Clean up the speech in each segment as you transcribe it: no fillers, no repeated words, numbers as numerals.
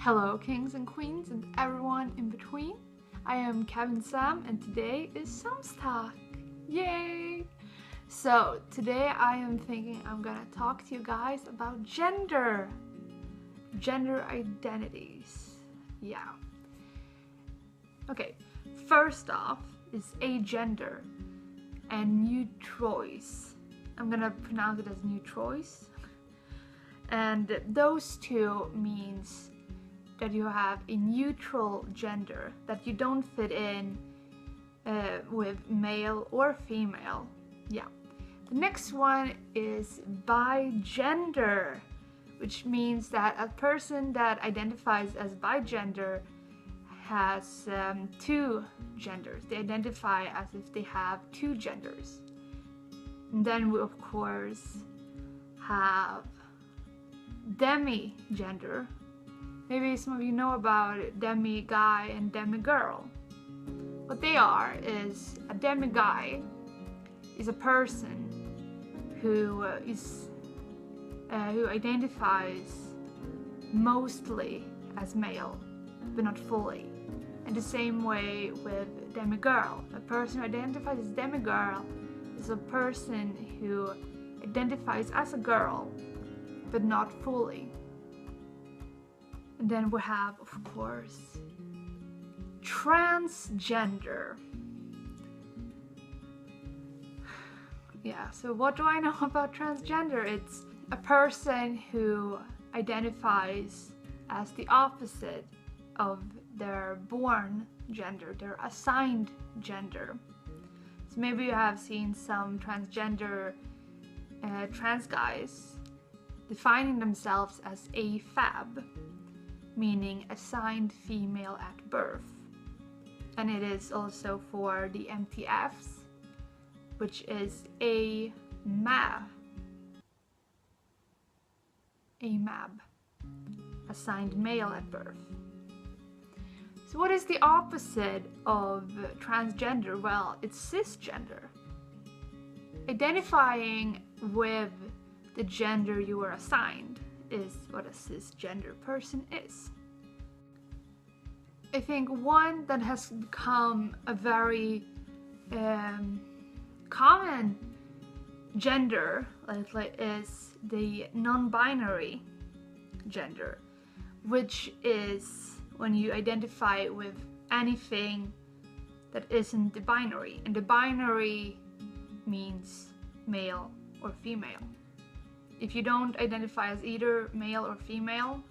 Hello kings and queens and everyone in between. I am Kevin Sam and today is Samstag. Yay! So today I am thinking I'm gonna talk to you guys about gender identities. Yeah. Okay, first off is agender and neutrois. I'm gonna pronounce it as neutrois. And those two means that you have a neutral gender, that you don't fit in with male or female. Yeah. The next one is bigender, which means that a person that identifies as bigender has two genders. They identify as if they have two genders. And then we of course have Demi Gender. Maybe some of you know about demi guy and demi girl. What they are is a demi guy is a person who identifies mostly as male, but not fully. And the same way with demi girl. A person who identifies as demi girl is a person who identifies as a girl, but not fully. And then we have, of course, transgender. Yeah, so what do I know about transgender? It's a person who identifies as the opposite of their born gender, their assigned gender. So maybe you have seen some transgender trans guys defining themselves as AFAB, meaning assigned female at birth. And it is also for the MTFs, which is AMAB, assigned male at birth. So what is the opposite of transgender? Well, it's cisgender. Identifying with the gender you were assigned is what a cisgender person is. I think one that has become a very common gender is the non-binary gender, which is when you identify with anything that isn't the binary. And the binary means male or female. If you don't identify as either male or female,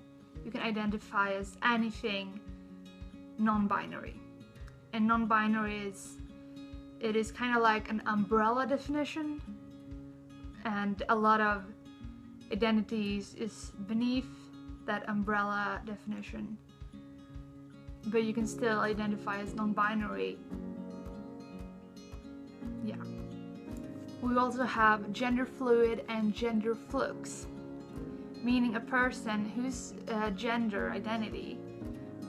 you can identify as anything non-binary. And non-binary is kind of like an umbrella definition, and a lot of identities is beneath that umbrella definition. But you can still identify as non-binary. Yeah. We also have genderfluid and genderflux, meaning a person whose gender identity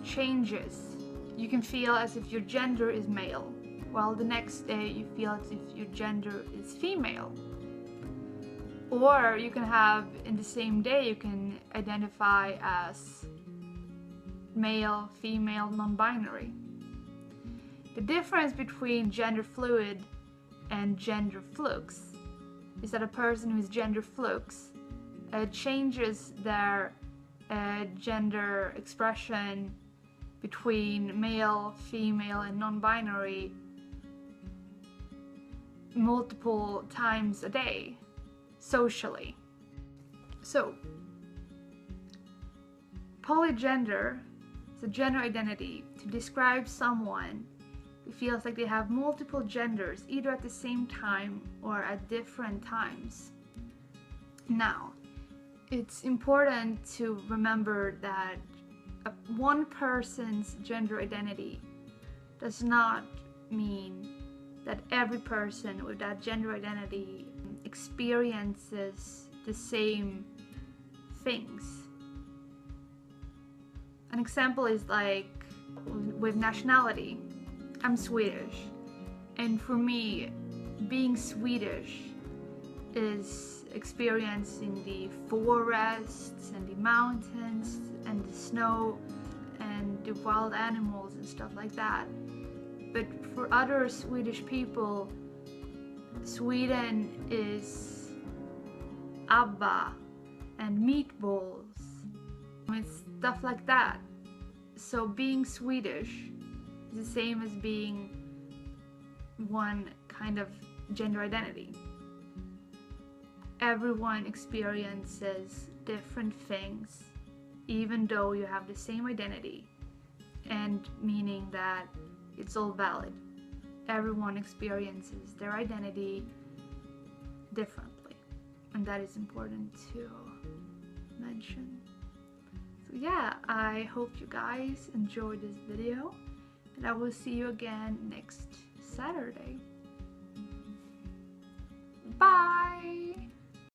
changes. You can feel as if your gender is male, while the next day you feel as if your gender is female. Or you can have, in the same day, you can identify as male, female, non-binary. The difference between genderfluid and genderflux is that a person who is genderflux changes their gender expression between male, female, and non-binary multiple times a day, socially. So, polygender is a gender identity to describe someone who feels like they have multiple genders, either at the same time or at different times. Now, it's important to remember that one person's gender identity does not mean that every person with that gender identity experiences the same things. An example is like with nationality. I'm Swedish, and for me, being Swedish is experiencing the forests and the mountains and the snow to wild animals and stuff like that. But for other Swedish people, Sweden is ABBA and meatballs. It's stuff like that. So being Swedish is the same as being one kind of gender identity. Everyone experiences different things, even though you have the same identity, and meaning that it's all valid. Everyone experiences their identity differently, and that is important to mention. So yeah, I hope you guys enjoyed this video, and I will see you again next Saturday. Bye!